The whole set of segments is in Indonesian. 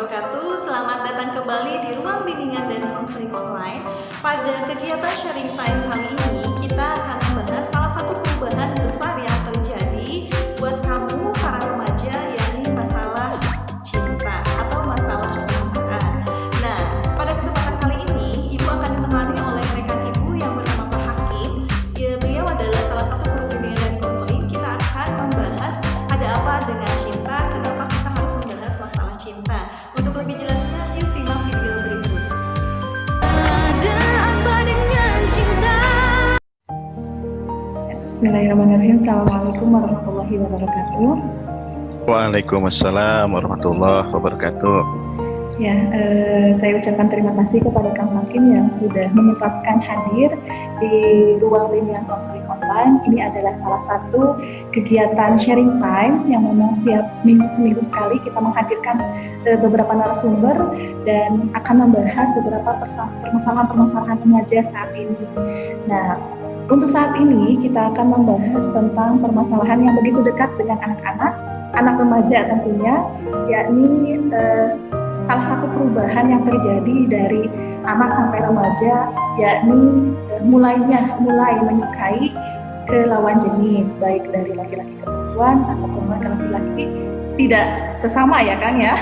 wabarakatuh. Selamat datang kembali di ruang bimbingan dan konseling online. Pada kegiatan sharing time kali ini, kita akan membahas salah satu perubahan besar yang terjadi buat kamu para remaja, yakni masalah cinta atau masalah perasaan. Nah, pada kesempatan kali ini, Ibu akan ditemani oleh rekan Ibu yang bernama Pak Hakim. Beliau adalah salah satu guru bimbingan dan konseling. Kita akan membahas ada apa dengan cinta, kenapa kita harus membahas masalah cinta. Untuk lebih jelasnya, yuk simak video berikut. Ada apa dengan cinta? Bismillahirrahmanirrahim. Assalamualaikum warahmatullahi wabarakatuh. Waalaikumsalam warahmatullahi wabarakatuh. Ya, saya ucapkan terima kasih kepada Kang Hakim yang sudah menyempatkan hadir di ruang bimbingan konseling online. Ini adalah salah satu kegiatan sharing time yang memang setiap seminggu sekali kita menghadirkan beberapa narasumber dan akan membahas beberapa permasalahan-permasalahan remaja saat ini. Nah, untuk saat ini kita akan membahas tentang permasalahan yang begitu dekat dengan anak-anak, anak remaja tentunya, yakni salah satu perubahan yang terjadi dari anak sampai remaja, yakni mulai menyukai ke lawan jenis, baik dari laki-laki ke perempuan atau perempuan ke laki-laki, tidak sesama ya Kang ya.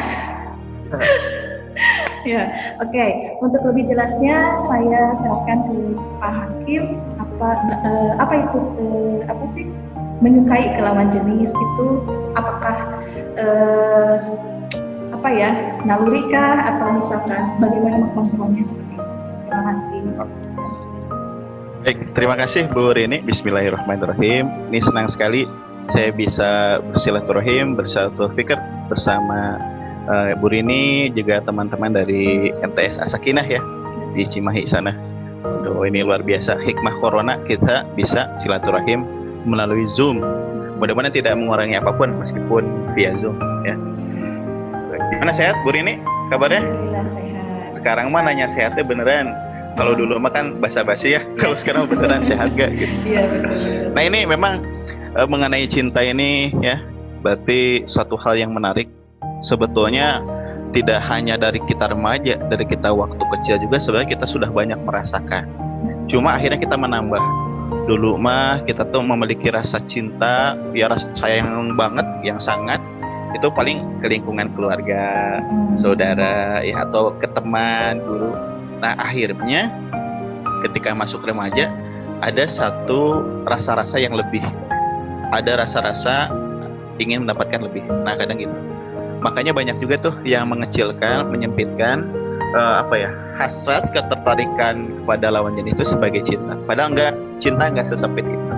Ya, oke. Untuk lebih jelasnya saya serahkan ke Pak Hakim. Apa itu menyukai ke lawan jenis itu? Apakah naluri kah atau misalkan bagaimana mengontrolnya seperti itu? Terima kasih. Baik, terima kasih Bu Rini. Bismillahirrahmanirrahim. Ini senang sekali saya bisa bersilaturahim, fikir bersama Bu Rini, juga teman-teman dari MTS As-Sakinah ya di Cimahi sana. Aduh, ini luar biasa, hikmah corona kita bisa silaturahim melalui Zoom. Mudah-mudahan tidak mengurangi apapun meskipun via Zoom ya. Gimana, sehat Bu Rini kabarnya? Alhamdulillah sehat. Sekarang mah nanya sehatnya beneran. Kalau dulu mah kan basa-basi ya. Kalau sekarang beneran sehat gak gitu. Iya betul. Nah ini memang mengenai cinta ini ya, berarti suatu hal yang menarik. Sebetulnya tidak hanya dari kita remaja, dari kita waktu kecil juga sebenarnya kita sudah banyak merasakan. Cuma akhirnya kita menambah. Dulu mah kita tuh memiliki rasa cinta, ya rasa sayang banget, yang sangat. Itu paling ke lingkungan keluarga, saudara, ya atau ke teman, guru. Nah akhirnya ketika masuk remaja ada satu rasa-rasa yang lebih, ada rasa-rasa ingin mendapatkan lebih. Nah kadang gitu. Makanya banyak juga tuh yang mengecilkan, menyempitkan hasrat, ketertarikan kepada lawan jenis itu sebagai cinta. Padahal cinta nggak sesempit itu.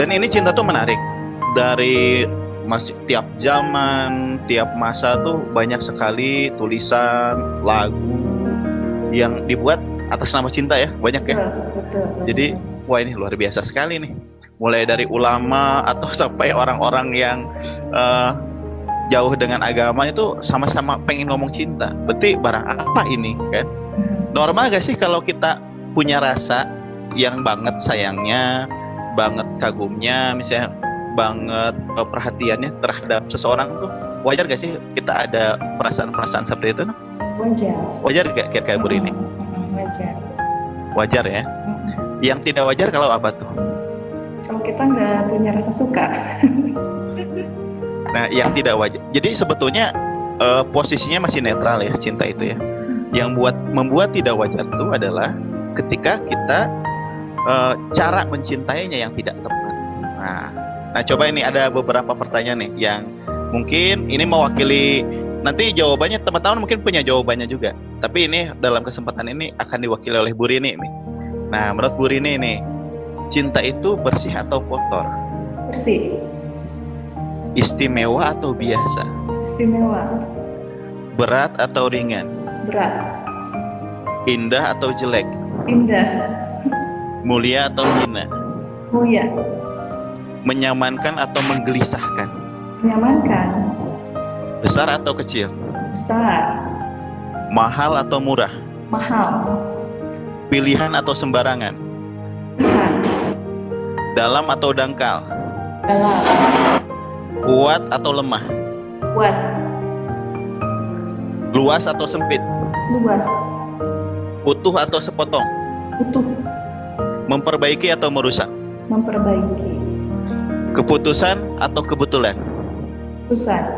Dan ini cinta tuh menarik dari masih tiap zaman, tiap masa tuh banyak sekali tulisan, lagu yang dibuat atas nama cinta ya, banyak ya. Betul. Jadi wah ini luar biasa sekali nih. Mulai dari ulama atau sampai orang-orang yang jauh dengan agama itu sama-sama pengen ngomong cinta. Berarti barang apa ini kan? Normal gak sih kalau kita punya rasa yang banget sayangnya, banget kagumnya, misalnya banget perhatiannya terhadap seseorang tuh, wajar gak sih kita ada perasaan-perasaan seperti itu? Wajar gak kira-kira Bu Rini? Wajar ya. Yang tidak wajar kalau apa tuh? Kalau kita nggak punya rasa suka. Nah yang tidak wajar, jadi sebetulnya posisinya masih netral ya cinta itu ya. Yang membuat tidak wajar itu adalah ketika kita cara mencintainya yang tidak tepat. Nah coba ini ada beberapa pertanyaan nih yang mungkin ini mewakili, nanti jawabannya teman-teman mungkin punya jawabannya juga. Tapi ini dalam kesempatan ini akan diwakili oleh Bu Rini nih. Nah menurut Bu Rini nih, cinta itu bersih atau kotor? Bersih. Istimewa atau biasa? Istimewa. Berat atau ringan? Berat. Indah atau jelek? Indah. Mulia atau hina? Mulia. Menyamankan atau menggelisahkan? Menyamankan. Besar atau kecil? Besar. Mahal atau murah? Mahal. Pilihan atau sembarangan? Pilihan. Dalam atau dangkal? Dalam. Kuat atau lemah? Kuat. Luas atau sempit? Luas. Utuh atau sepotong? Utuh. Memperbaiki atau merusak? Memperbaiki. Keputusan atau kebetulan? Keputusan.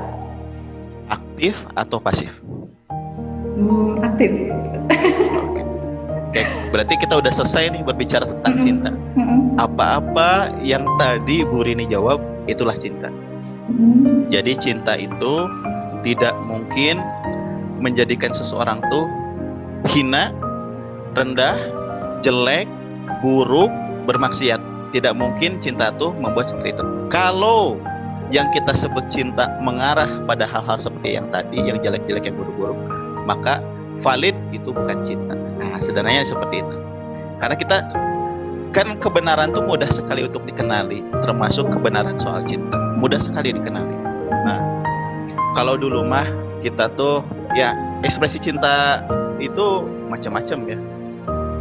Aktif atau pasif? Aktif. Oke, berarti kita udah selesai nih berbicara tentang cinta. Apa-apa yang tadi Bu Rini jawab, itulah cinta. Jadi cinta itu tidak mungkin menjadikan seseorang tuh hina, rendah, jelek, buruk, bermaksiat. Tidak mungkin cinta tuh membuat seperti itu. Kalau yang kita sebut cinta mengarah pada hal-hal seperti yang tadi, yang jelek-jelek, yang buruk-buruk, maka valid itu bukan cinta. Nah, sederhananya seperti itu. Karena kita kan kebenaran tuh mudah sekali untuk dikenali, termasuk kebenaran soal cinta. Mudah sekali dikenali. Nah, kalau dulu mah kita tuh ya ekspresi cinta itu macam-macam ya.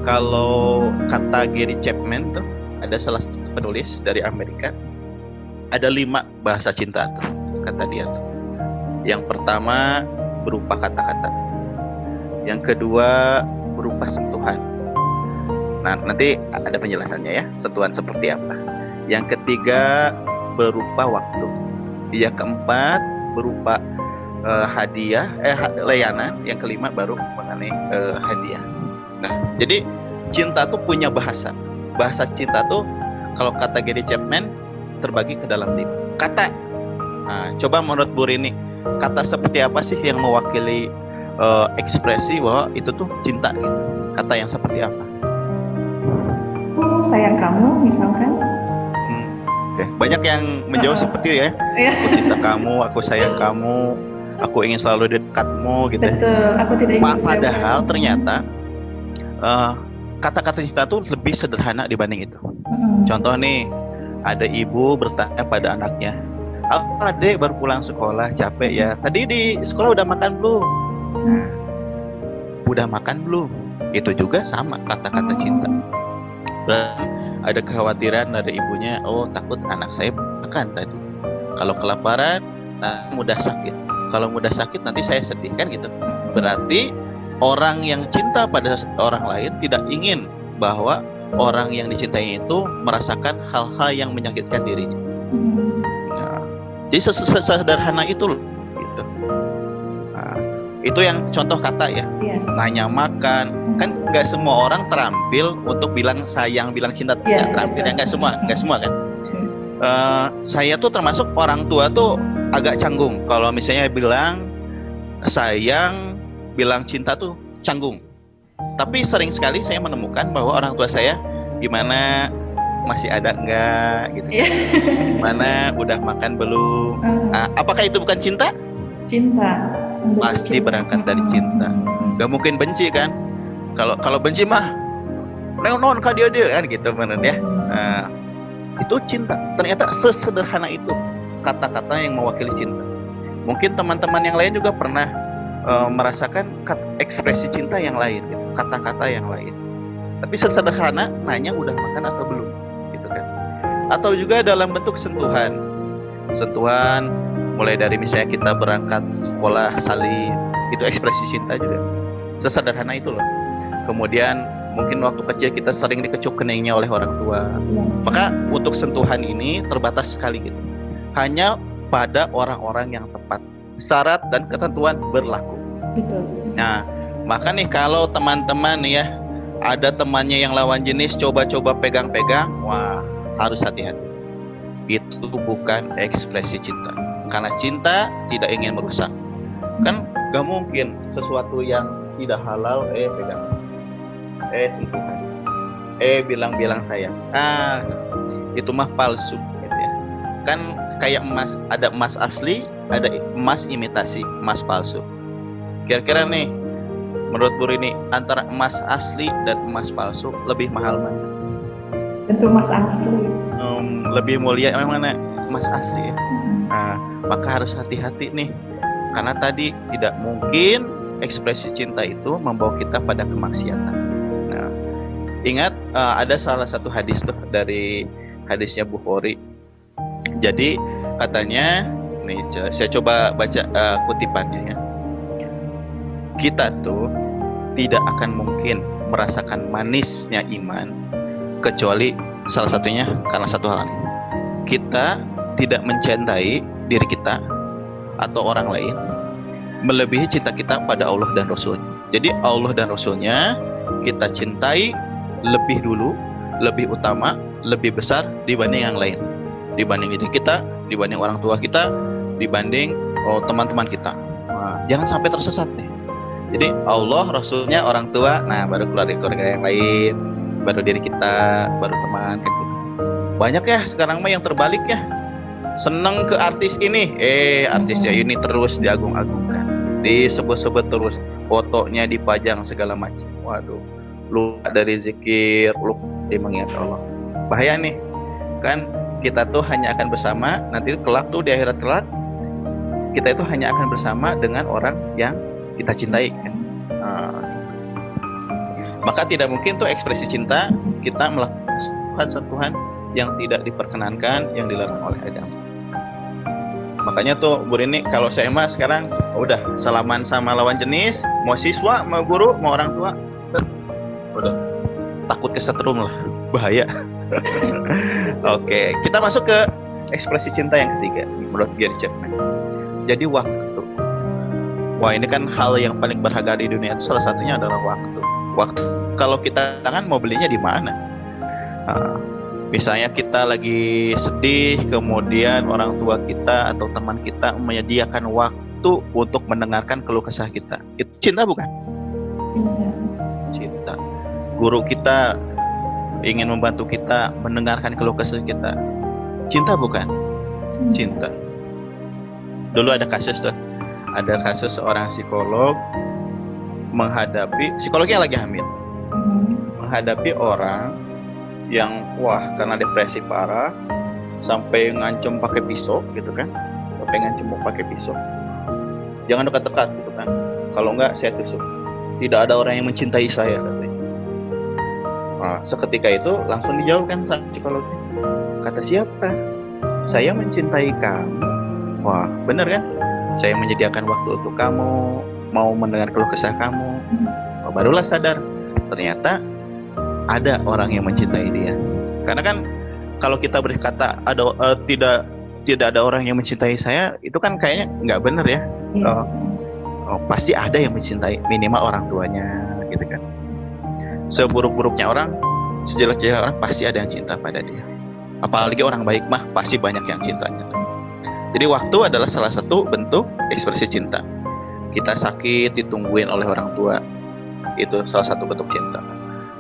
Kalau kata Gary Chapman tuh, ada salah satu penulis dari Amerika, ada 5 bahasa cinta tuh, kata dia tuh. Yang pertama berupa kata-kata, yang kedua berupa sentuhan. Nah, nanti ada penjelasannya ya, sentuhan seperti apa. Yang ketiga berupa waktu, yang keempat berupa hadiah, layanan, yang kelima baru mengenai hadiah. Nah, jadi cinta tuh punya bahasa. Bahasa cinta tuh kalau kata Gary Chapman terbagi ke dalam 5 kata. Nah, coba menurut Bu Rini, kata seperti apa sih yang mewakili ekspresi bahwa itu tuh cinta gitu? Kata yang seperti apa? Aku sayang kamu misalkan. Oke. Banyak yang menjawab seperti itu ya. Aku cinta kamu, aku sayang kamu, aku ingin selalu dekatmu gitu. Betul, aku tidak ingin Padahal ternyata kata-kata cinta tuh lebih sederhana dibanding itu. Contoh nih, ada ibu bertanya pada anaknya, "Adek baru pulang sekolah, capek ya. Tadi di sekolah udah makan belum?" Nah, udah makan belum? Itu juga sama kata-kata cinta. Berarti ada kekhawatiran dari ibunya, oh takut anak saya makan tadi. Kalau kelaparan, nah mudah sakit. Kalau mudah sakit nanti saya sedih kan gitu. Berarti orang yang cinta pada orang lain tidak ingin bahwa orang yang dicintai itu merasakan hal-hal yang menyakitkan dirinya. Nah, jadi sesederhana itu loh, gitu. Nah, itu yang contoh kata ya. Nanya makan, kan nggak semua orang terampil untuk bilang sayang, bilang cinta, nggak terampil ya, nggak semua kan. Saya tuh termasuk orang tua tuh agak canggung kalau misalnya bilang sayang, bilang cinta tuh canggung. Tapi sering sekali saya menemukan bahwa orang tua saya gimana, masih ada enggak gitu. Gimana, udah makan belum? Nah, apakah itu bukan cinta? Cinta. Pasti berangkat dari cinta. Gak mungkin benci kan? Kalau benci mah non ka dia kan gitu bener ya. Nah, itu cinta. Ternyata sesederhana itu kata-kata yang mewakili cinta. Mungkin teman-teman yang lain juga pernah merasakan ekspresi cinta yang lain, gitu. Kata-kata yang lain. Tapi sesederhana nanya udah makan atau belum, gitu kan? Atau juga dalam bentuk sentuhan mulai dari misalnya kita berangkat sekolah salin, itu ekspresi cinta juga. Sesederhana itu loh. Kemudian mungkin waktu kecil kita sering dikecup keningnya oleh orang tua. Maka untuk sentuhan ini terbatas sekali gitu. Hanya pada orang-orang yang tepat. Syarat dan ketentuan berlaku. Nah, maka nih kalau teman-teman nih ya, ada temannya yang lawan jenis coba-coba pegang-pegang, wah harus hati-hati. Itu bukan ekspresi cinta. Karena cinta tidak ingin merusak. Kan gak mungkin sesuatu yang tidak halal pegang, sentuhan, bilang-bilang sayang. Itu mah palsu gitu ya. Kan kayak emas, ada emas asli, ada emas imitasi, emas palsu. Kira-kira nih, menurut Bu Rini, antara emas asli dan emas palsu lebih mahal mana? Tentu emas asli. Lebih mulia mana? Emas asli ya. Nah, maka harus hati-hati nih, karena tadi tidak mungkin ekspresi cinta itu membawa kita pada kemaksiatan. Nah, ingat ada salah satu hadis tuh dari hadisnya Bukhari. Jadi katanya, nih saya coba baca kutipannya ya. kita tuh tidak akan mungkin merasakan manisnya iman kecuali salah satunya karena satu hal ini. Kita tidak mencintai diri kita atau orang lain melebihi cinta kita pada Allah dan Rasul. Jadi Allah dan Rasulnya kita cintai lebih dulu, lebih utama, lebih besar dibanding yang lain, dibanding diri kita, dibanding orang tua kita, dibanding teman-teman kita. Nah, jangan sampai tersesat nih. Jadi Allah, Rasulnya, orang tua, nah baru keluarga yang lain, baru diri kita, baru teman gitu. Banyak ya sekarang mah yang terbalik ya. Seneng ke artis ini, artisnya ini terus diagung-agungkan, disebut-sebut terus, fotonya dipajang segala macam. Waduh, lupa dari zikir, lupa dari mengingat Allah. Bahaya nih, kan kita tuh hanya akan bersama nanti kelak tuh di akhirat kelak, kita itu hanya akan bersama dengan orang yang kita cintai. Maka tidak mungkin tuh ekspresi cinta kita melakukan sentuhan yang tidak diperkenankan, yang dilarang oleh agama. Makanya tuh Bu Rini, kalau saya mah sekarang udah salaman sama lawan jenis, mau siswa, mau guru, mau orang tua, udah takut kesetrum lah, bahaya. Oke, kita masuk ke ekspresi cinta yang ketiga menurut Gary Chapman. Jadi waktu. Wah, ini kan hal yang paling berharga di dunia itu salah satunya adalah waktu. Waktu kalau kita tangan mau belinya di mana? Misalnya kita lagi sedih, kemudian orang tua kita atau teman kita menyediakan waktu untuk mendengarkan keluh kesah kita. Itu cinta bukan? Cinta. Guru kita ingin membantu kita mendengarkan keluh kesah kita. Cinta bukan? Cinta. Dulu ada kasus tuh. Ada kasus seorang psikolog menghadapi psikolognya lagi hamil. Menghadapi orang yang karena depresi parah sampai ngancem pakai pisau gitu kan, sampai ngancem mau pakai pisau, jangan dekat-dekat gitu kan, kalau enggak saya tusuk, tidak ada orang yang mencintai saya katanya. Nah, seketika itu langsung dijawabkan sama psikolognya, kata siapa? Saya mencintai kamu. Wah, benar kan? Saya menyediakan waktu untuk kamu, mau mendengar keluh kesah kamu. Barulah sadar ternyata ada orang yang mencintai dia. Karena kan kalau kita berkata tidak ada orang yang mencintai saya, itu kan kayaknya nggak benar ya. Pasti ada yang mencintai, minimal orang tuanya gitu kan. Seburuk-buruknya orang, sejelek-jeleknya orang, pasti ada yang cinta pada dia. Apalagi orang baik mah pasti banyak yang cintanya. Jadi waktu adalah salah satu bentuk ekspresi cinta. Kita sakit ditungguin oleh orang tua, itu salah satu bentuk cinta.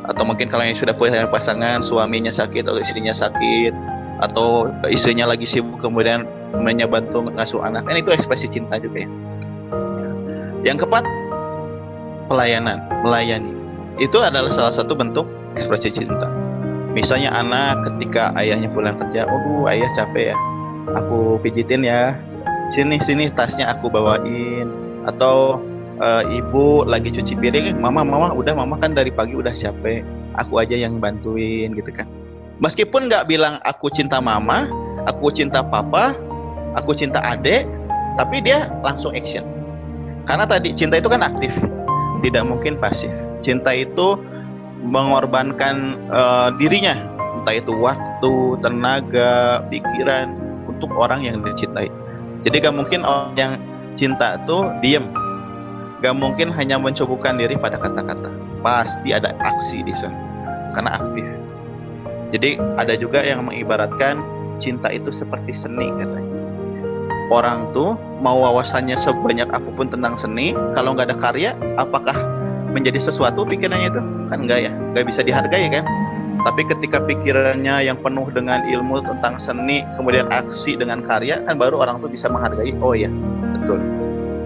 Atau mungkin kalau yang sudah punya pasangan, suaminya sakit atau istrinya sakit, atau istrinya lagi sibuk kemudian bantu ngasuh anak, kan itu ekspresi cinta juga ya. Yang keempat, pelayanan, melayani. Itu adalah salah satu bentuk ekspresi cinta. Misalnya anak ketika ayahnya pulang kerja, ayah capek ya, aku pijitin ya, sini tasnya aku bawain. Atau ibu lagi cuci piring, mama kan dari pagi udah capek, aku aja yang bantuin gitu kan. Meskipun nggak bilang aku cinta mama, aku cinta papa, aku cinta adek, tapi dia langsung action. Karena tadi cinta itu kan aktif, tidak mungkin pasif. Cinta itu mengorbankan dirinya, entah itu waktu, tenaga, pikiran untuk orang yang dicintai. Jadi gak mungkin orang yang cinta itu diem. Gak mungkin hanya mencukupkan diri pada kata-kata. Pasti ada aksi di sana, karena aktif. Jadi ada juga yang mengibaratkan cinta itu seperti seni katanya. Orang tuh mau wawasannya sebanyak apapun tentang seni, kalau nggak ada karya, apakah menjadi sesuatu pikirannya itu? Kan enggak ya, nggak bisa dihargai kan. Tapi ketika pikirannya yang penuh dengan ilmu tentang seni, kemudian aksi dengan karya, kan baru orang tuh bisa menghargai. Oh iya, betul,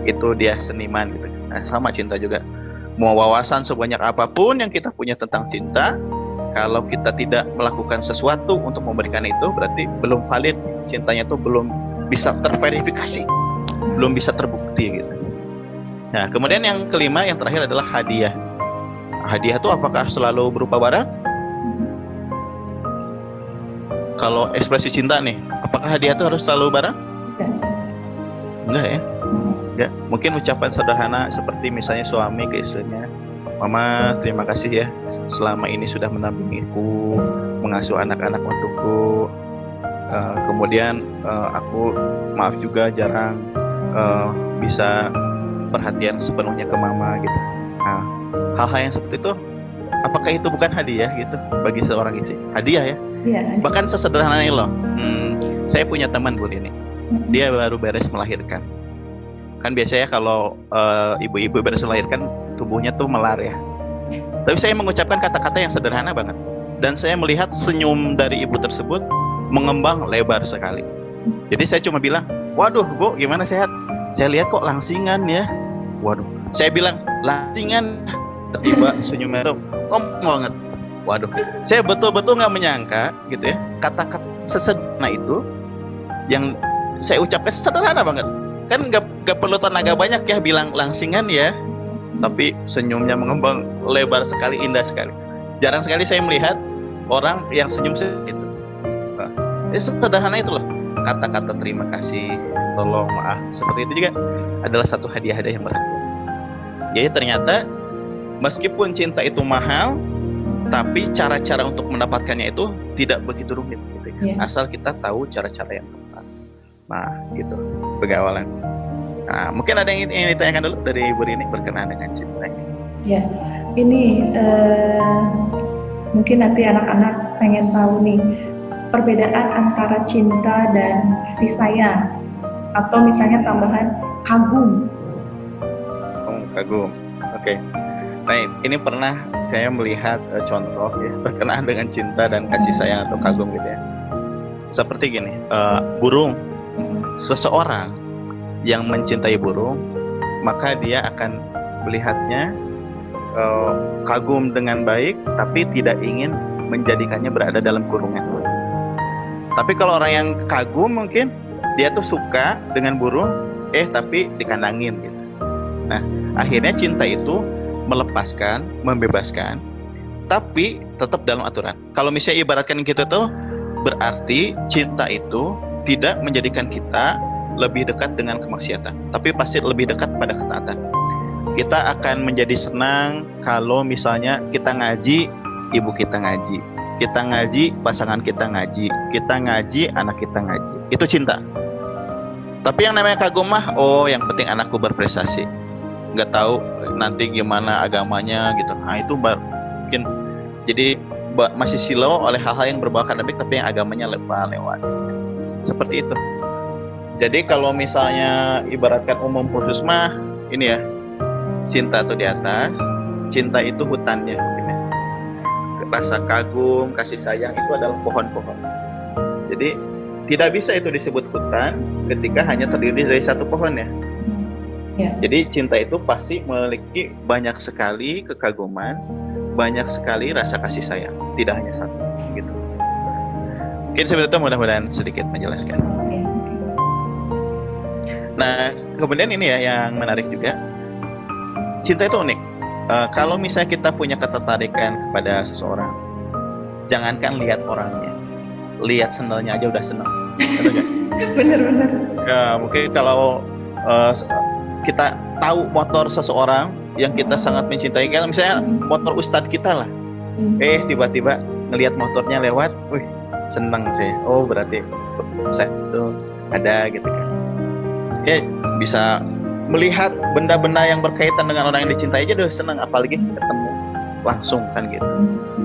itu dia seniman gitu. Nah, sama cinta juga. Mau wawasan sebanyak apapun yang kita punya tentang cinta, kalau kita tidak melakukan sesuatu untuk memberikan itu, berarti belum valid. Cintanya tuh belum bisa terverifikasi, belum bisa terbukti gitu. Nah, kemudian yang kelima, yang terakhir adalah hadiah. Hadiah itu apakah selalu berupa barang? Kalau ekspresi cinta nih, apakah hadiah itu harus selalu barang? Enggak ya. juga. Mungkin ucapan sederhana seperti misalnya suami ke istrinya, "Mama, terima kasih ya selama ini sudah mendampingiku, mengasuh anak-anak untukku. Kemudian aku maaf juga jarang bisa perhatian sepenuhnya ke mama," gitu. Nah, hal-hal yang seperti itu, apakah itu bukan hadiah gitu bagi seorang istri? Hadiah ya. Iya. Bahkan sesederhana ini loh. Saya punya teman Bu ini. Dia baru beres melahirkan. Kan biasanya kalau ibu-ibu beres melahirkan tubuhnya tuh melar ya. Tapi saya mengucapkan kata-kata yang sederhana banget. Dan saya melihat senyum dari ibu tersebut mengembang lebar sekali. Jadi saya cuma bilang, "Waduh Bu, gimana sehat?" "Saya lihat kok langsingan ya." Waduh, saya bilang, "Langsingan?" Tiba senyumnya tuh banget. Waduh, saya betul-betul nggak menyangka gitu ya, kata-kata sesederhana itu yang saya ucapkan sederhana banget. Kan nggak perlu tenaga banyak ya bilang langsingan ya, tapi senyumnya mengembang lebar sekali, indah sekali. Jarang sekali saya melihat orang yang senyum seperti itu. Sederhana itu loh, kata-kata terima kasih, tolong, maaf, seperti itu juga adalah satu hadiah-hadiah yang berharga. Jadi ternyata meskipun cinta itu mahal, tapi cara-cara untuk mendapatkannya itu tidak begitu rumit gitu ya. Asal kita tahu cara-cara yang tepat. Nah, gitu pengawalan. Nah, mungkin ada yang ingin ditanyakan dulu dari Ibu Rini berkenaan dengan cintanya. Ya, ini mungkin nanti anak-anak pengen tahu nih perbedaan antara cinta dan kasih sayang, atau misalnya tambahan kagum. Kagum, oke. Nah, ini pernah saya melihat contoh ya berkenaan dengan cinta dan kasih sayang atau kagum gitu ya. Seperti gini, burung. Seseorang yang mencintai burung, maka dia akan melihatnya kagum dengan baik, tapi tidak ingin menjadikannya berada dalam kurungan. Tapi kalau orang yang kagum mungkin dia tuh suka dengan burung, tapi dikandangin gitu. Nah, akhirnya cinta itu melepaskan, membebaskan, tapi tetap dalam aturan. Kalau misalnya ibaratkan gitu tuh, berarti cinta itu tidak menjadikan kita lebih dekat dengan kemaksiatan, tapi pasti lebih dekat pada ketaatan. Kita akan menjadi senang kalau misalnya kita ngaji, ibu kita ngaji, kita ngaji, pasangan kita ngaji, kita ngaji, anak kita ngaji. Itu cinta. Tapi yang namanya kagum mah, yang penting anakku berprestasi. Nggak tahu nanti gimana agamanya gitu. Nah, itu mungkin jadi masih silau oleh hal-hal yang berbau akademik, tapi yang agamanya lewat. Seperti itu. Jadi kalau misalnya ibaratkan umum khusus mah ini ya, cinta itu di atas, cinta itu hutannya. Rasa kagum, kasih sayang itu adalah pohon-pohon. Jadi tidak bisa itu disebut hutan ketika hanya terdiri dari satu pohon ya. Jadi cinta itu pasti memiliki banyak sekali kekaguman, banyak sekali rasa kasih sayang, tidak hanya satu gitu. Mungkin seperti itu, mudah-mudahan sedikit menjelaskan. Nah, kemudian ini ya yang menarik juga, cinta itu unik. Kalau misalnya kita punya ketertarikan kepada seseorang, jangankan lihat orangnya, lihat sendalnya aja udah senang. Bener. Ya, mungkin kalau kita tahu motor seseorang yang kita sangat mencintai, kan misalnya motor ustadz kita lah, tiba-tiba ngelihat motornya lewat, senang saya. Oh, berarti saya itu ada gitu kan. Ya, bisa melihat benda-benda yang berkaitan dengan orang yang dicintai aja udah senang, apalagi ketemu langsung kan gitu.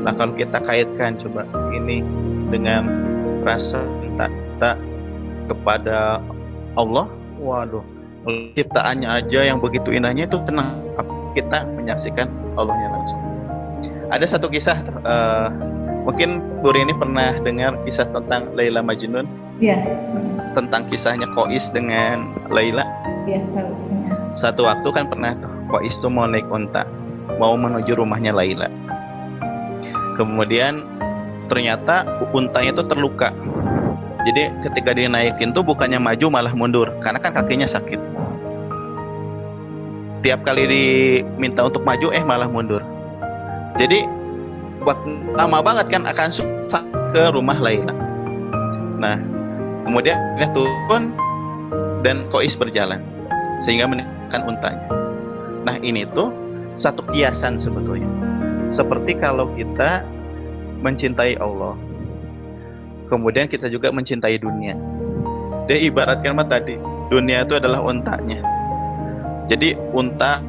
Nah, kalau kita kaitkan coba ini dengan rasa cinta kita kepada Allah, waduh, ciptaannya aja yang begitu indahnya itu tenang, kita menyaksikan Allahnya langsung. Ada satu kisah, mungkin Bu Rini pernah dengar kisah tentang Laila Majnun. Iya. Tentang kisahnya Qais dengan Laila. Iya, tahu. Satu waktu kan pernah Qais tuh mau naik unta, mau menuju rumahnya Laila. Kemudian ternyata untanya itu terluka. Jadi ketika dinaikin tuh bukannya maju malah mundur, karena kan kakinya sakit. Tiap kali diminta untuk maju malah mundur. Jadi lama banget kan akan susah ke rumah Laila. Nah, kemudian dia turun dan Qais berjalan. sehingga meninggalkan untanya. Nah, ini tuh satu kiasan sebetulnya. Seperti kalau kita mencintai Allah, kemudian kita juga mencintai dunia. Dia ibaratkan tadi, dunia itu adalah untanya. Jadi unta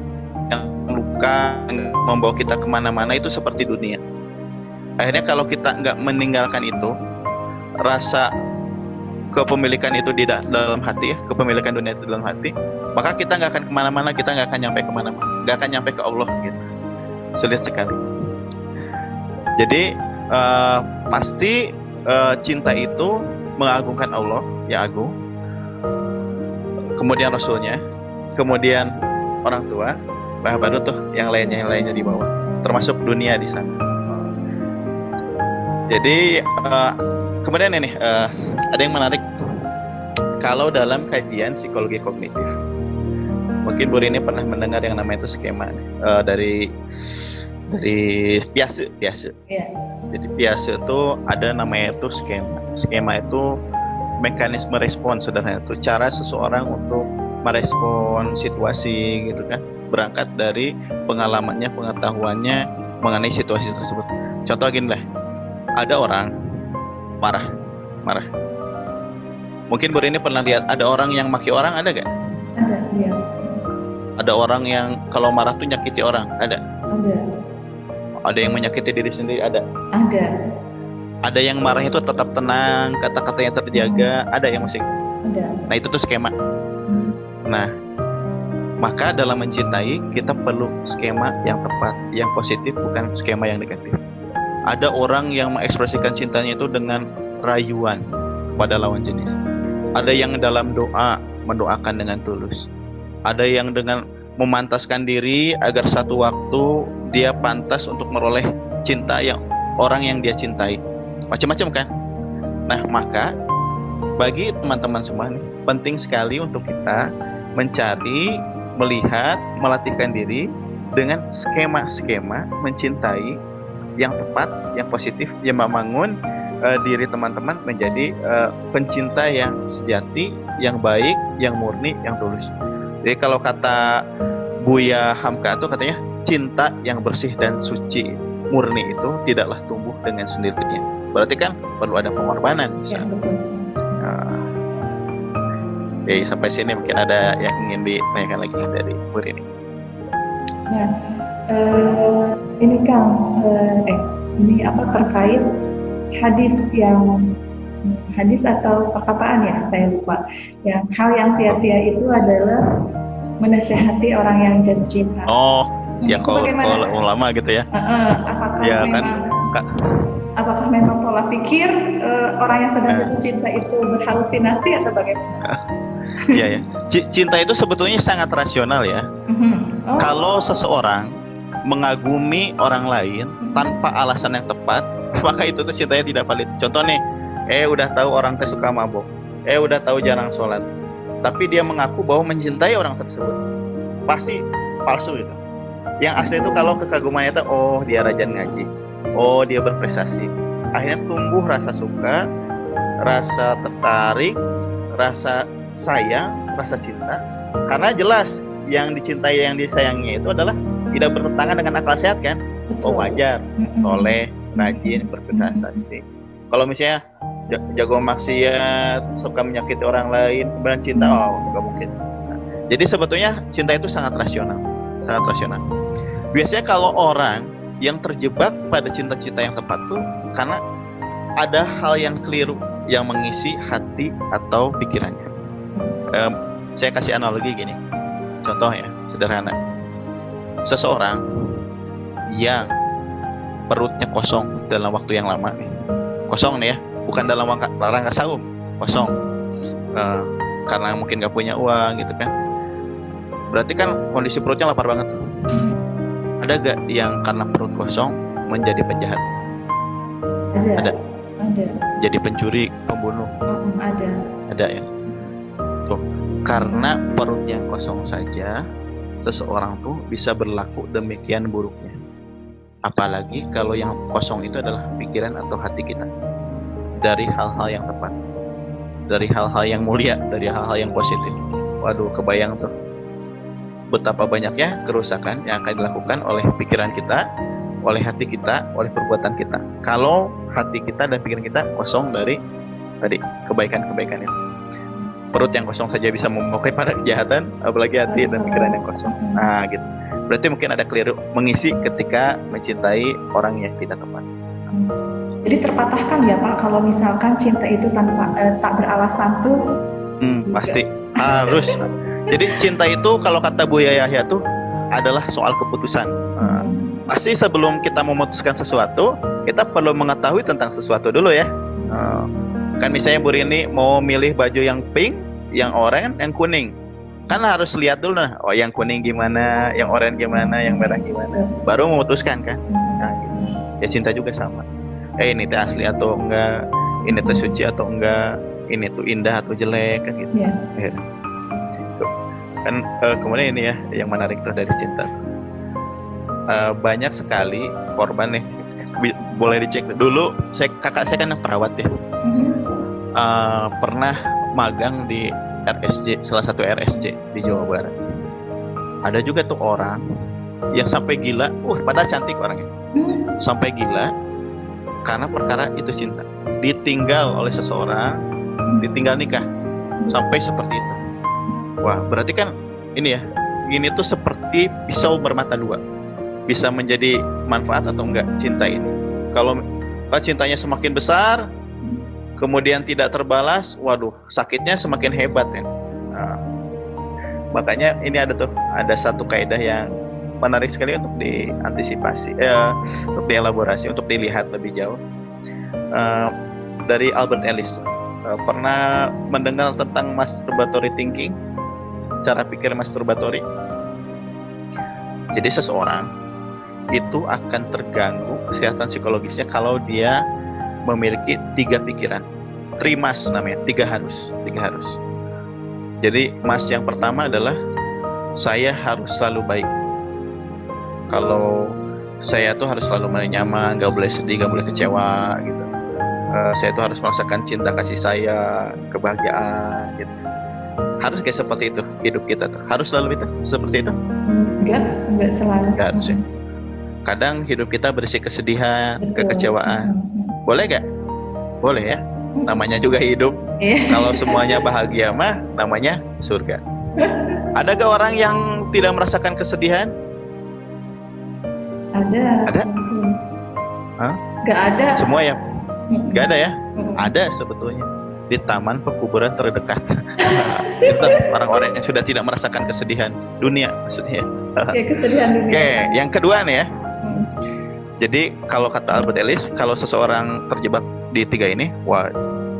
yang luka yang membawa kita kemana-mana itu seperti dunia. Akhirnya kalau kita nggak meninggalkan itu, rasa kepemilikan itu di dalam hati, kepemilikan dunia itu dalam hati, maka kita nggak akan kemana-mana, kita nggak akan nyampe kemana-mana, nggak akan nyampe ke Allah gitu. Sulit sekali. Jadi pasti cinta itu mengagungkan Allah yang agung, kemudian Rasulnya, kemudian orang tua, baru tuh yang lainnya di bawah, termasuk dunia di sana. Jadi kemudian ini ada yang menarik. Kalau dalam kajian psikologi kognitif, mungkin Bu Rini pernah mendengar yang namanya itu skema dari Piaget. Iya. Jadi Piaget itu ada namanya itu skema. Skema itu mekanisme respons, sederhana itu cara seseorang untuk merespon situasi gitu kan, berangkat dari pengalamannya, pengetahuannya mengenai situasi tersebut. Contoh gini lah, ada orang marah. Mungkin Bu Rini pernah lihat ada orang yang maki orang, ada gak? Ada, iya. Ada orang yang kalau marah tuh nyakiti orang, ada? Ada. Ada yang menyakiti diri sendiri, ada? Ada. Ada yang marah itu tetap tenang, kata-katanya terjaga, ada yang masih? Ada. Nah, itu tuh skema. Nah, maka dalam mencintai kita perlu skema yang tepat, yang positif, bukan skema yang negatif. Ada orang yang mengekspresikan cintanya itu dengan rayuan pada lawan jenis. Ada yang dalam doa mendoakan dengan tulus. Ada yang dengan memantaskan diri agar satu waktu dia pantas untuk meroleh cinta yang orang yang dia cintai. Macam-macam kan? Nah, maka bagi teman-teman semua nih, penting sekali untuk kita mencari, melihat, melatihkan diri dengan skema-skema mencintai yang tepat, yang positif, yang membangun diri teman-teman menjadi pencinta yang sejati, yang baik, yang murni, yang tulus. Jadi kalau kata Buya Hamka itu katanya, cinta yang bersih dan suci, murni itu tidaklah tumbuh dengan sendirinya. Berarti kan perlu ada pengorbanan. Ya, betul. Sampai sini mungkin ada yang ingin ditanyakan lagi dari Bu Rini. Nah, ini Kang, ini terkait hadis atau perkataan ya, saya lupa. Yang hal yang sia-sia itu adalah menasehati orang yang jatuh cinta. Oh, ya kalau ulama gitu ya. Apakah ya, memang kan, apakah memang pola pikir orang yang sedang jatuh cinta itu berhalusinasi atau bagaimana? Iya ya. Cinta itu sebetulnya sangat rasional ya. Kalau seseorang mengagumi orang lain tanpa alasan yang tepat, maka itu tuh cintanya tidak valid. Contoh nih, udah tahu orang suka mabok, udah tahu jarang sholat, tapi dia mengaku bahwa mencintai orang tersebut, pasti palsu itu. Yang asli itu kalau kekagumannya itu, oh dia rajin ngaji, oh dia berprestasi, akhirnya tumbuh rasa suka, rasa tertarik, rasa sayang, rasa cinta, karena jelas yang dicintai, yang disayangi itu adalah tidak bertentangan dengan akal sehat kan. Oh wajar, soleh, rajin, berprestasi. Kalau misalnya jago maksiat, suka menyakiti orang lain, kemudian cinta, oh nggak mungkin. Jadi sebetulnya cinta itu sangat rasional, sangat rasional. Biasanya kalau orang yang terjebak pada cinta-cinta yang tepat tuh karena ada hal yang keliru yang mengisi hati atau pikirannya. Saya kasih analogi gini, contoh ya, sederhana. Seseorang yang perutnya kosong dalam waktu yang lama nih, kosong nih ya, bukan dalam rangka saum, kosong, karena mungkin gak punya uang gitu kan, berarti kan kondisi perutnya lapar banget. Ada gak yang karena perut kosong menjadi penjahat? Ada. Jadi pencuri, pembunuh? Ada ya. Tuh, karena perut yang kosong saja seseorang tuh bisa berlaku demikian buruknya. Apalagi kalau yang kosong itu adalah pikiran atau hati kita dari hal-hal yang tepat, dari hal-hal yang mulia, dari hal-hal yang positif. waduh kebayang tuh betapa banyaknya kerusakan yang akan dilakukan oleh pikiran kita, oleh hati kita, oleh perbuatan kita. Kalau hati kita dan pikiran kita kosong dari tadi kebaikan-kebaikan itu. Perut yang kosong saja bisa membawa pada kejahatan, apalagi hati dan pikiran yang kosong. Nah, gitu. Berarti mungkin ada keliru mengisi ketika mencintai orang yang tidak tepat. Jadi terpatahkan ya Pak, kalau misalkan cinta itu tanpa tak beralasan tuh. Pasti harus. Jadi cinta itu kalau kata Buya Yahya tuh adalah soal keputusan. Pasti sebelum kita memutuskan sesuatu, kita perlu mengetahui tentang sesuatu dulu ya. Kan misalnya Bu Rini mau milih baju yang pink, yang oranye, yang kuning. Kan harus lihat dulu nah, oh yang kuning gimana, yang oranye gimana, yang merah gimana. Baru memutuskan kan. Nah, gitu. Ya cinta juga sama. Ini teh asli atau enggak, ini teh suci atau enggak, ini tuh indah atau jelek kan gitu. Yeah. Ya. Kan kemudian ini ya yang menarik tuh dari cinta. Banyak sekali korban nih. Boleh dicek dulu. Kakak saya kan perawat ya. Pernah magang di RSJ, salah satu RSJ di Jawa Barat. Ada juga tuh orang yang sampai gila, padahal cantik orangnya, sampai gila karena perkara itu cinta. Ditinggal oleh seseorang, ditinggal nikah, sampai seperti itu. Wah, berarti kan ini ya, ini tuh seperti pisau bermata dua. Bisa menjadi manfaat atau enggak cinta ini. Kalau cintanya semakin besar, kemudian tidak terbalas, waduh, sakitnya semakin hebat ya. Nah, makanya ini ada satu kaidah yang menarik sekali untuk diantisipasi, untuk dielaborasi, untuk dilihat lebih jauh. Dari Albert Ellis, pernah mendengar tentang masturbatory thinking, cara pikir masturbatory. Jadi seseorang itu akan terganggu kesehatan psikologisnya kalau dia memiliki 3 pikiran. 3 mas namanya, 3 harus. Jadi mas yang pertama adalah saya harus selalu baik. Kalau saya tuh harus selalu nyaman, gak boleh sedih, gak boleh kecewa gitu. Saya tuh harus merasakan cinta kasih saya, kebahagiaan gitu. Harus kayak seperti itu hidup kita tuh. Harus selalu itu seperti itu? Enggak selalu. Enggak harus ya. Kadang hidup kita berisi kesedihan, kekecewaan. Boleh gak? Boleh ya. Namanya juga hidup. Kalau semuanya bahagia mah namanya surga. Ada gak orang yang tidak merasakan kesedihan? Ada? Hah? Gak ada. Semua ya? Gak ada ya? Ada sebetulnya. Di taman pekuburan terdekat. Itu orang-orang yang sudah tidak merasakan kesedihan dunia maksudnya. Kesedihan dunia. Oke, yang kedua nih ya. Jadi kalau kata Albert Ellis, kalau seseorang terjebak di 3 ini, wah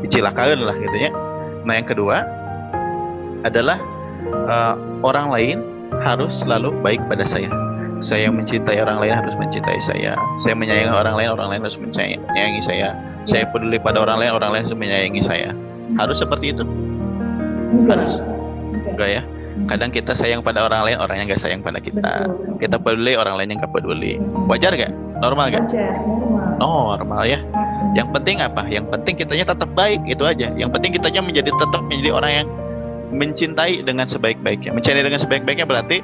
dicilakain lah gitu ya. Nah yang kedua adalah orang lain harus selalu baik pada saya. Saya mencintai orang lain harus mencintai saya. Saya menyayangi orang lain harus menyayangi saya. Saya peduli pada orang lain harus menyayangi saya. Harus seperti itu? Harus? Enggak ya? Kadang kita sayang pada orang lain, orang yang nggak sayang pada kita. Betul. Kita peduli, orang lain yang nggak peduli. Wajar nggak? Normal nggak? Wajar, normal. Normal ya. Yang penting apa? Yang penting kitanya tetap baik, itu aja. Yang penting kitanya tetap menjadi orang yang mencintai dengan sebaik-baiknya. Mencintai dengan sebaik-baiknya berarti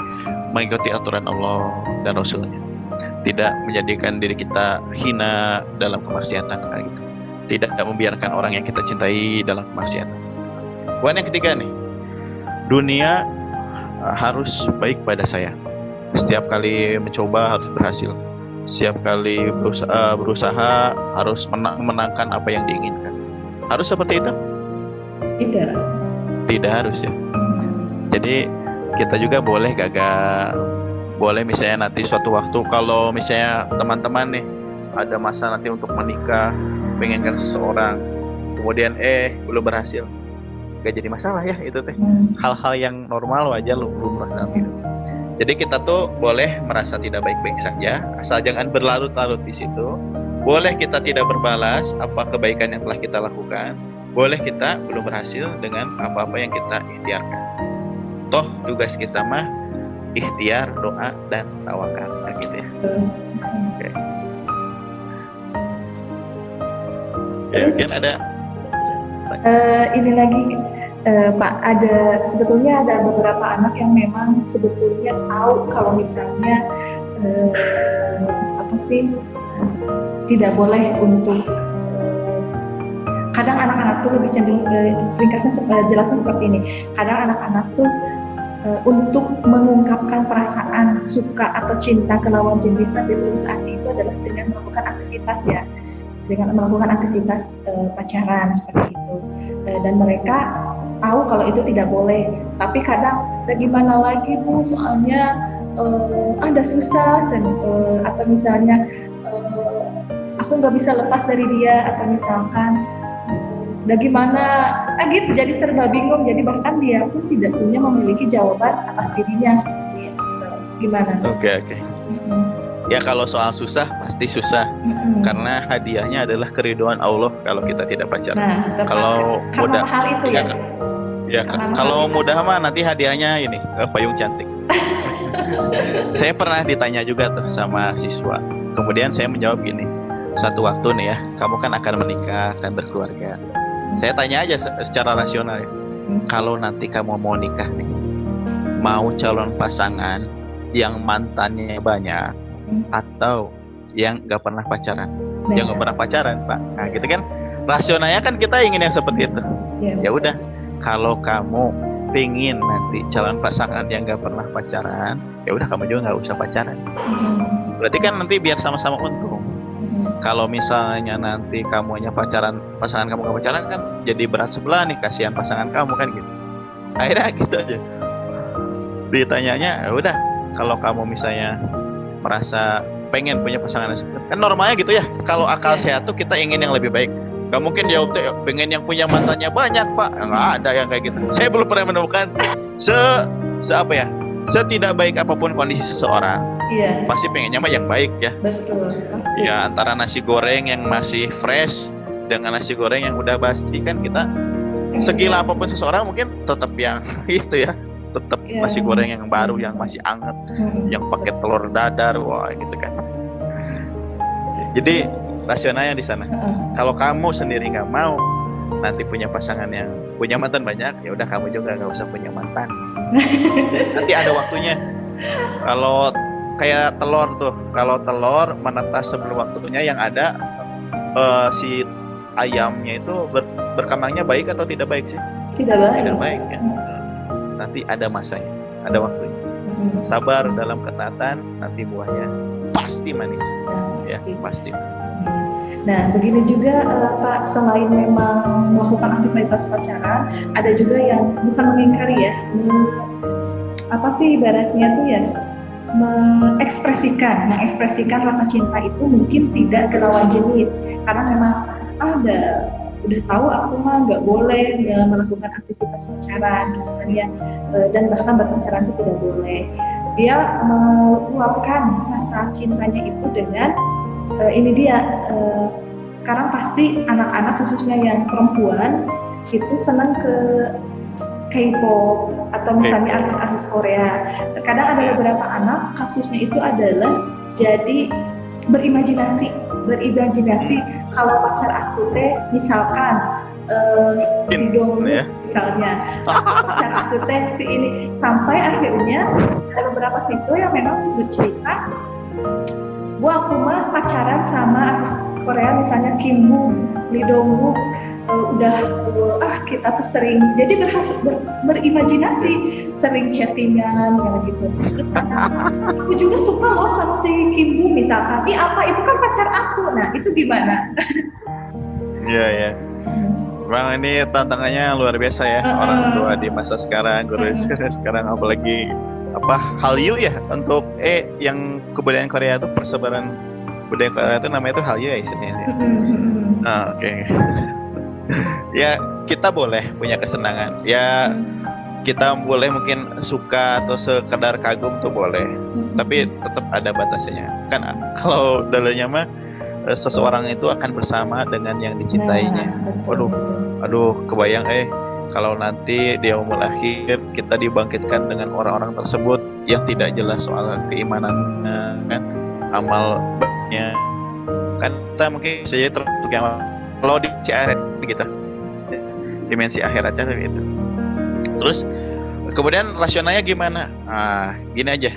mengikuti aturan Allah dan Rasulnya. Tidak menjadikan diri kita hina dalam kemaksiatan kayak gitu. Tidak membiarkan orang yang kita cintai dalam kemaksiatan. Poin yang ketiga nih, dunia harus baik pada saya. Setiap kali mencoba harus berhasil. Setiap kali berusaha harus memenangkan apa yang diinginkan. Harus seperti itu? Tidak harus ya. Jadi kita juga boleh gagal. Boleh misalnya nanti suatu waktu kalau misalnya teman-teman nih ada masa nanti untuk menikah, pengenkan seseorang, kemudian belum berhasil. Gak jadi masalah ya itu teh. Hal-hal yang normal wajar lumrah dalam hidup. Jadi kita tuh boleh merasa tidak baik-baik saja, asal jangan berlarut-larut di situ. Boleh kita tidak berbalas apa kebaikan yang telah kita lakukan. Boleh kita belum berhasil dengan apa-apa yang kita ikhtiarkan. Toh tugas kita mah ikhtiar, doa, dan tawakal, gitu ya. Oke. Terus, Mungkin ada ini lagi Pak, sebetulnya ada beberapa anak yang memang sebetulnya tahu kalau misalnya tidak boleh untuk kadang anak-anak tuh lebih cenderung ringkasnya jelasnya seperti ini. Kadang anak-anak tuh untuk mengungkapkan perasaan suka atau cinta ke lawan jenis tapi belum saatnya itu adalah dengan melakukan aktivitas ya, dengan melakukan aktivitas pacaran seperti itu. Dan mereka tahu kalau itu tidak boleh, tapi kadang gimana lagi Bu, soalnya ada susah, atau misalnya aku nggak bisa lepas dari dia, atau misalkan gimana, gitu, jadi serba bingung, jadi bahkan dia pun tidak punya memiliki jawaban atas dirinya, gitu. Gimana? Oke. Ya kalau soal susah pasti susah, karena hadiahnya adalah keridhaan Allah kalau kita tidak pacaran. Nah, kalau mudah mahal itu ya. Kalau mudah mah nanti hadiahnya ini payung cantik. Saya pernah ditanya juga tuh sama siswa. Kemudian saya menjawab gini, suatu waktu nih ya, kamu kan akan menikah, akan berkeluarga. Saya tanya aja secara rasional ya, kalau nanti kamu mau nikah nih, mau calon pasangan yang mantannya banyak atau yang nggak pernah pacaran? Yang nggak pernah pacaran, Pak. Nah gitu kan, rasionalnya kan kita ingin yang seperti itu. Ya udah, kalau kamu pingin nanti calon pasangan yang nggak pernah pacaran, ya udah kamu juga nggak usah pacaran. Berarti kan nanti biar sama-sama untung. Kalau misalnya nanti kamunya pacaran, pasangan kamu nggak pacaran, kan jadi berat sebelah nih, kasihan pasangan kamu kan gitu. Akhirnya gitu aja. Ditanyanya, ya udah, kalau kamu misalnya merasa pengen punya pasangan seperti, kan normalnya gitu ya. Kalau akal sehat tuh kita ingin yang lebih baik. Gak mungkin jawab tuh pengen yang punya mantannya banyak, Pak. Nggak ada yang kayak gitu. Saya belum pernah menemukan setidak baik apapun kondisi seseorang, pasti pengennya mah yang baik ya. Betul, pasti. Ya antara nasi goreng yang masih fresh dengan nasi goreng yang udah basi, kan kita segila apapun seseorang mungkin tetap yang itu ya, tetap nasi goreng yang baru, yang masih anget, yang pakai telur dadar, wah gitu kan. Jadi rasionalnya di sana. Kalau kamu sendiri nggak mau nanti punya pasangan yang punya mantan banyak, ya udah kamu juga nggak usah punya mantan. Nanti ada waktunya. Kalau kayak telur tuh, kalau telur menetas sebelum waktunya, yang ada si ayamnya itu berkembangnya baik atau tidak baik sih? Tidak baik. Tidak baik ya. Nanti ada masanya, ada waktunya. Sabar dalam ketaatan, nanti buahnya pasti manis. Ya, pasti. Nah, begini juga Pak, selain memang melakukan aktivitas pacaran, ada juga yang bukan mengingkari ya, ibaratnya tuh ya, mengekspresikan rasa cinta itu mungkin tidak ke lawan jenis, karena memang udah tahu aku mah nggak boleh melakukan aktivitas pacaran gitu kan ya, dan bahkan berpacaran itu tidak boleh. Dia meluapkan rasa cintanya itu dengan sekarang pasti anak-anak khususnya yang perempuan itu senang ke K-pop atau misalnya artis-artis Korea. Terkadang ada beberapa anak kasusnya itu adalah jadi berimajinasi kalau pacar aku teh misalkan hidung misalnya, pacar aku teh si ini, sampai akhirnya ada beberapa siswa yang memang bercerita, Bu aku mah pacaran sama artis Korea misalnya Kim Woo, Lee Dong Wook, kita tuh sering jadi berimajinasi, sering chattingan gitu. Aku juga suka loh sama si Kim Woo misalkan. Apa itu kan pacar aku. Nah, itu gimana? Iya. Bang, ini tantangannya luar biasa ya. Orang tua di masa sekarang, guru sekarang, apalagi Hallyu ya, untuk yang kebudayaan Korea itu, persebaran budaya Korea itu namanya itu Hallyu ya istilahnya. Oke. Ya kita boleh punya kesenangan. Ya kita boleh mungkin suka atau sekedar kagum tuh boleh. Tapi tetap ada batasnya. Kan kalau dalilnya mah seseorang itu akan bersama dengan yang dicintainya. Aduh, kebayang kalau nanti di yaumul akhir kita dibangkitkan dengan orang-orang tersebut yang tidak jelas soal keimanannya, kan, amalnya, kan kita mungkin saja tertutup yang kalau di akhirat gitu, dimensi akhiratnya gitu. Terus kemudian rasionalnya gimana? Gini aja.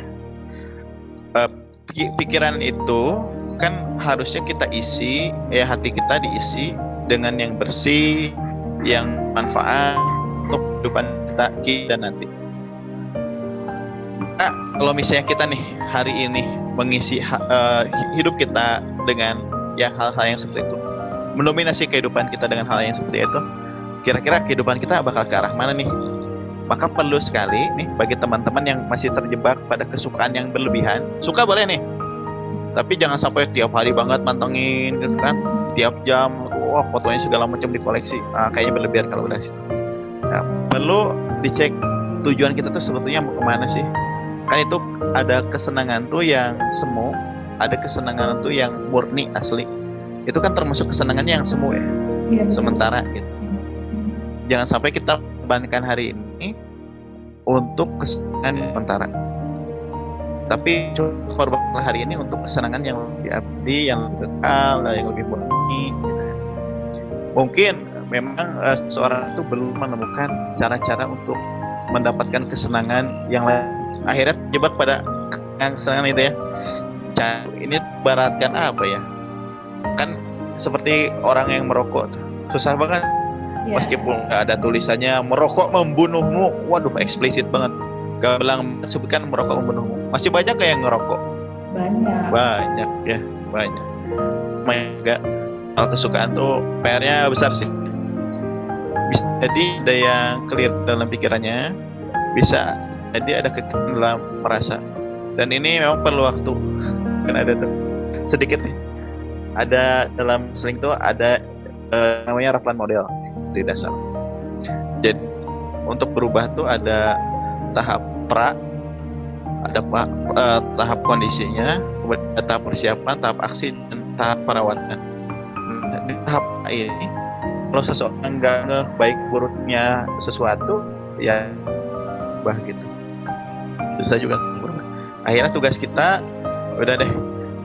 Pikiran itu kan harusnya kita isi, hati kita diisi dengan yang bersih, yang manfaat untuk kehidupan kita dan nanti. Kalau misalnya kita nih hari ini mengisi hidup kita dengan hal-hal yang seperti itu, mendominasi kehidupan kita dengan hal yang seperti itu, kira-kira kehidupan kita bakal ke arah mana nih? Maka perlu sekali nih bagi teman-teman yang masih terjebak pada kesukaan yang berlebihan, suka boleh nih, tapi jangan sampai tiap hari banget mantengin gitu kan, tiap jam, fotonya segala macam dikoleksi, kayaknya berlebihan kalau udah situ. Perlu dicek tujuan kita tuh sebetulnya mau kemana sih? Kan itu ada kesenangan tuh yang semu, ada kesenangan tuh yang murni asli. Itu kan termasuk kesenangan yang semu ya, sementara gitu. Jangan sampai kita korbankan hari ini untuk kesenangan yang sementara, tapi korbankan hari ini untuk kesenangan yang lebih abadi, yang lebih kekal, yang lebih murni. Mungkin memang seseorang itu belum menemukan cara-cara untuk mendapatkan kesenangan yang lain, akhirnya terjebak pada yang kesenangan itu ya. Ini baratkan apa ya? Kan seperti orang yang merokok tuh. Susah banget. Meskipun nggak ada tulisannya merokok membunuhmu, waduh eksplisit banget. Gak bilang sebutkan merokok membunuhmu. Masih banyak kayak yang ngerokok. Banyak ya, banyak. Enggak, kalau kesukaan tuh PR-nya besar sih. Bisa jadi ada yang clear dalam pikirannya, bisa jadi ada kekecewaan dalam merasa. Dan ini memang perlu waktu. Kan ada tuh sedikit nih. Ada dalam seling tuh ada namanya Raflan model di dasar. Jadi untuk berubah tuh ada tahap ada tahap kondisinya, kemudian tahap persiapan, tahap aksi, dan tahap perawatan. Di tahap ini, kalau seseorang nggak ngeh baik buruknya sesuatu, ya berubah gitu. Susah juga berubah. Akhirnya tugas kita udah deh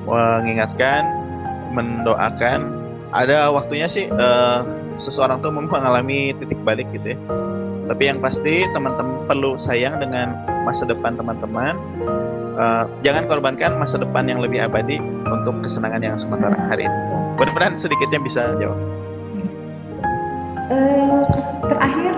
mengingatkan, mendoakan. Ada waktunya sih seseorang tuh mengalami titik balik gitu ya. Tapi yang pasti teman-teman perlu sayang dengan masa depan teman-teman. Jangan korbankan masa depan yang lebih abadi untuk kesenangan yang sementara hari ini. Mudah-mudahan sedikitnya bisa jawab. Terakhir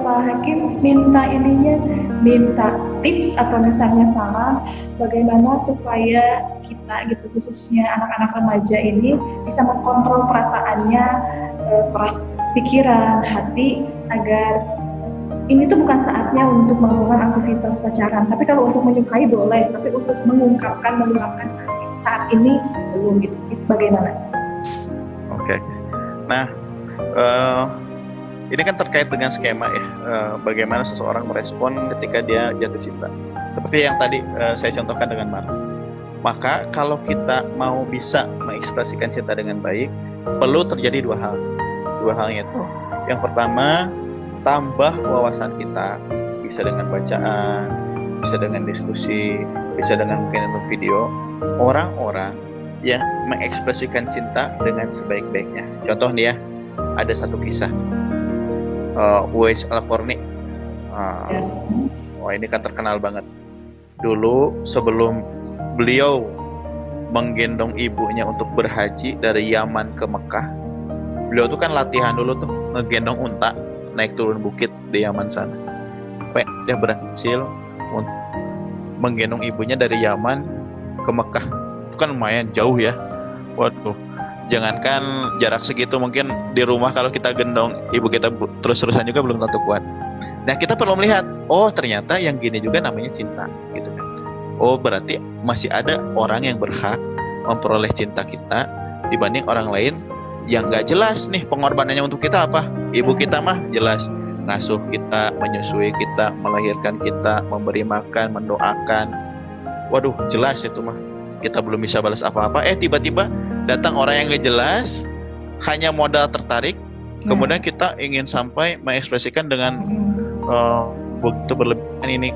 Pak Hakim minta tips atau misalnya saran bagaimana supaya kita gitu khususnya anak-anak remaja ini bisa mengontrol perasaannya, pikiran, hati agar ini tuh bukan saatnya untuk melakukan aktivitas pacaran. Tapi kalau untuk menyukai boleh, tapi untuk meluapkan saat ini belum gitu. Itu bagaimana? Oke. Nah, ini kan terkait dengan skema ya. Bagaimana seseorang merespon ketika dia jatuh cinta. Seperti yang tadi saya contohkan dengan Mara. Maka kalau kita mau bisa mengekspresikan cinta dengan baik, perlu terjadi dua hal. Dua halnya itu. Yang pertama, tambah wawasan kita, bisa dengan bacaan, bisa dengan diskusi, bisa dengan mungkin nonton video orang-orang yang mengekspresikan cinta dengan sebaik-baiknya. Contoh nih ya, ada satu kisah Uwais Al-Qarni. Ini kan terkenal banget. Dulu sebelum beliau menggendong ibunya untuk berhaji dari Yaman ke Mekah, beliau tuh kan latihan dulu tuh ngegendong unta naik turun bukit di Yaman sana. Sampai dia berhasil untuk menggendong ibunya dari Yaman ke Mekah. Itu kan lumayan jauh ya. Waduh, jangankan jarak segitu, mungkin di rumah kalau kita gendong ibu kita terus-terusan juga belum tentu kuat. Nah, kita perlu melihat, oh ternyata yang gini juga namanya cinta gitu kan. Oh berarti masih ada orang yang berhak memperoleh cinta kita dibanding orang lain yang nggak jelas nih pengorbanannya untuk kita apa. Ibu kita mah jelas ngasuh kita, menyusui kita, melahirkan kita, memberi makan, mendoakan. Waduh jelas itu mah. Kita belum bisa balas apa-apa, tiba-tiba datang orang yang nggak jelas, hanya modal tertarik, kemudian kita ingin sampai mengekspresikan dengan begitu berlebihan ini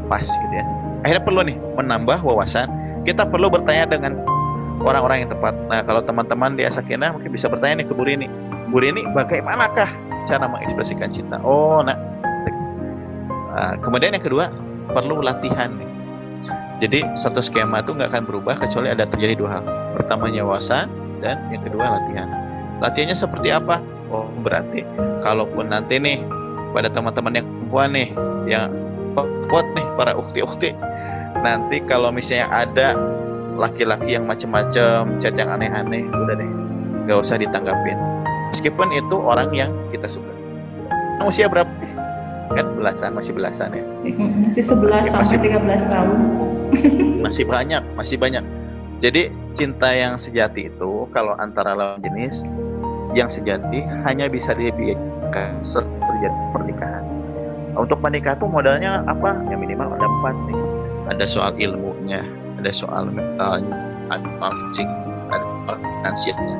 pas gitu ya. Akhirnya perlu nih menambah wawasan. Kita perlu bertanya dengan orang-orang yang tepat. Nah, kalau teman-teman di Asakina mungkin bisa bertanya nih ke Bu Rini. Bu Rini, bagaimanakah cara mengekspresikan cinta? Oh, nah Kemudian yang kedua, perlu latihan nih. Jadi satu skema itu nggak akan berubah kecuali ada terjadi dua hal. Pertamanya wawasan dan yang kedua latihan. Latihannya seperti apa? Oh, berarti kalaupun nanti nih pada teman-teman yang perempuan nih yang kuat nih, para ukti-ukti, nanti kalau misalnya ada laki-laki yang macam-macam chat yang aneh-aneh, udah deh nggak usah ditanggapin, meskipun itu orang yang kita suka. Usia berapa? Kan masih belasan ya. Masih 11 sampai 13 tahun. Masih banyak. Jadi cinta yang sejati itu kalau antara lawan jenis yang sejati hanya bisa dibiarkan setelah terjadi pernikahan. Untuk menikah tuh modalnya apa? Ya minimal ada 4 nih. Ada soal ilmunya, ada soal mentalnya, ada soal fisik, ada soal finansialnya.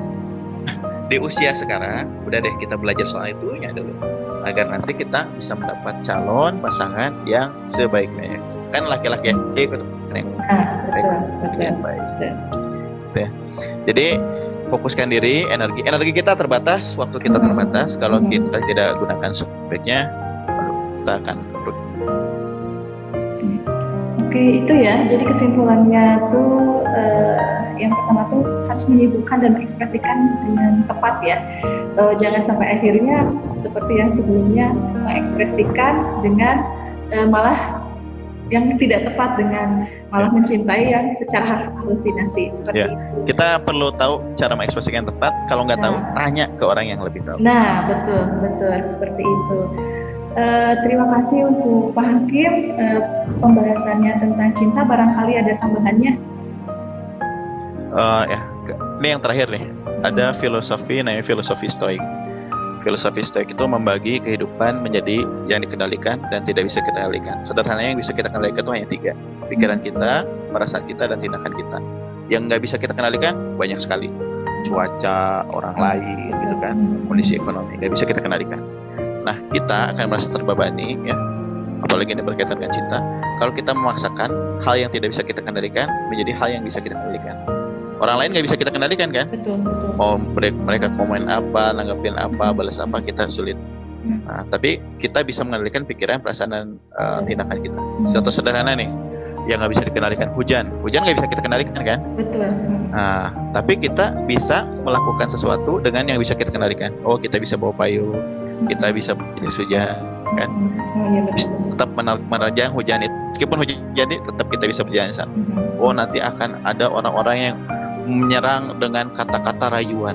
Di usia sekarang udah deh kita belajar soal itunya dulu, agar nanti kita bisa mendapat calon pasangan yang sebaiknya. Kan laki-laki yang baik. Ya. Jadi fokuskan diri, energi kita terbatas, waktu kita terbatas. Kalau kita tidak gunakan sebaiknya, kita akan rugi. Oke, itu ya. Jadi kesimpulannya tuh yang pertama tuh harus menyibukkan dan mengekspresikan dengan tepat ya. Jangan sampai akhirnya seperti yang sebelumnya mengekspresikan dengan malah yang tidak tepat, dengan malah mencintai yang secara halusinasi seperti itu. Kita perlu tahu cara mengekspresikan yang tepat. Kalau nggak tahu, tanya ke orang yang lebih tahu. Nah, betul seperti itu. Terima kasih untuk Pak Hakim, pembahasannya tentang cinta. Barangkali ada tambahannya? Ini yang terakhir nih. Ada filosofi namanya filosofi Stoik. Filosofi Stoik itu membagi kehidupan menjadi yang dikendalikan dan tidak bisa kita kendalikan. Sederhananya yang bisa kita kendalikan itu hanya 3. Pikiran kita, perasaan kita, dan tindakan kita. Yang nggak bisa kita kendalikan banyak sekali. Cuaca, orang lain, gitu kan, kondisi ekonomi, nggak bisa kita kendalikan. Nah, kita akan merasa terbebani ya, apalagi ini berkaitan dengan cinta, kalau kita memaksakan hal yang tidak bisa kita kendalikan menjadi hal yang bisa kita kendalikan. Orang lain nggak bisa kita kendalikan kan? Betul. Oh, mereka komen apa, nanggapin apa, balas apa, kita sulit. Nah, tapi kita bisa mengendalikan pikiran, perasaan, dan tindakan kita. Contoh sederhana nih, yang nggak bisa dikendalikan, hujan nggak bisa kita kendalikan kan? Betul. Nah, tapi kita bisa melakukan sesuatu dengan yang bisa kita kendalikan. Oh, kita bisa bawa payung, kita bisa jenis hujan kan? Tetap menerjang hujan itu, meskipun hujan jadi tetap kita bisa berjalan sana. Oh, nanti akan ada orang-orang yang menyerang dengan kata-kata rayuan,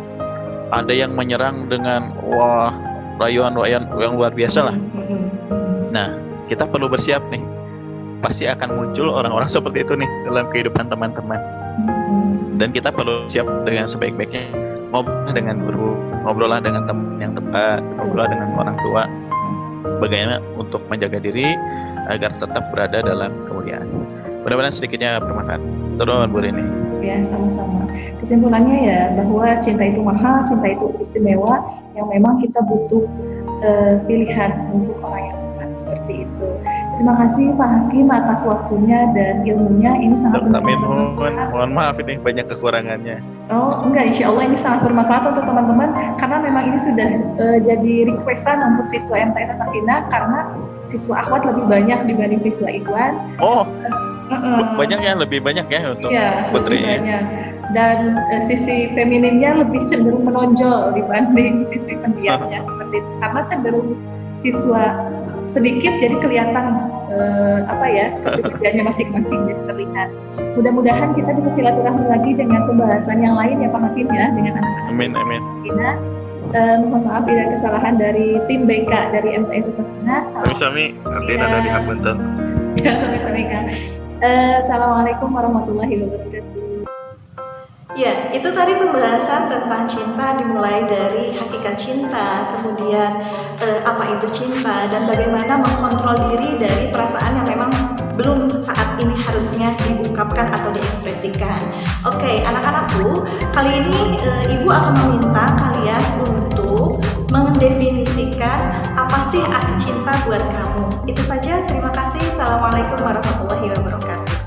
ada yang menyerang dengan rayuan yang luar biasa lah. Nah, kita perlu bersiap nih, pasti akan muncul orang-orang seperti itu nih dalam kehidupan teman-teman, dan kita perlu siap dengan sebaik-baiknya. Ngobrol dengan guru, ngobrollah dengan teman yang tepat, ngobrol dengan orang tua, bagaimana untuk menjaga diri agar tetap berada dalam kemuliaan. Mudah-mudahan sedikitnya bermanfaat. Turun Bu Rini. Ya, sama-sama. Kesimpulannya ya bahwa cinta itu mahal, cinta itu istimewa, yang memang kita butuh pilihan untuk orang yang tepat seperti itu. Terima kasih Pak Hakim atas waktunya dan ilmunya. Ini sangat bermanfaat. Mohon maaf ini banyak kekurangannya. Oh enggak, insya Allah ini sangat bermanfaat untuk teman-teman, karena memang ini sudah jadi requestan untuk siswa MTS Sakinah, karena siswa akhwat lebih banyak dibanding siswa Ikhwan. Oh, banyak ya, lebih banyak ya untuk putri. Banyak. Dan sisi femininnya lebih cenderung menonjol dibanding sisi pendiamnya seperti itu, karena cenderung siswa sedikit jadi kelihatan kepribadiannya masing-masing jadi terlihat. Mudah-mudahan kita bisa silaturahmi lagi dengan pembahasan yang lain ya Pak Hakim ya, dengan anak-anak. Amin. Mohon maaf bila kesalahan dari tim BK dari MTS Sakinah. Sami-sami, artinya dari Hapunten. Ya, sami-sami Kak. Assalamualaikum warahmatullahi wabarakatuh. Ya, itu tadi pembahasan tentang cinta, dimulai dari hakikat cinta, kemudian apa itu cinta, dan bagaimana mengkontrol diri dari perasaan yang memang belum saat ini harusnya diungkapkan atau diekspresikan. Oke, anak-anakku, kali ini Ibu akan meminta kalian untuk mendefinisikan apa sih arti cinta buat kamu. Itu saja, terima kasih. Assalamualaikum warahmatullahi wabarakatuh.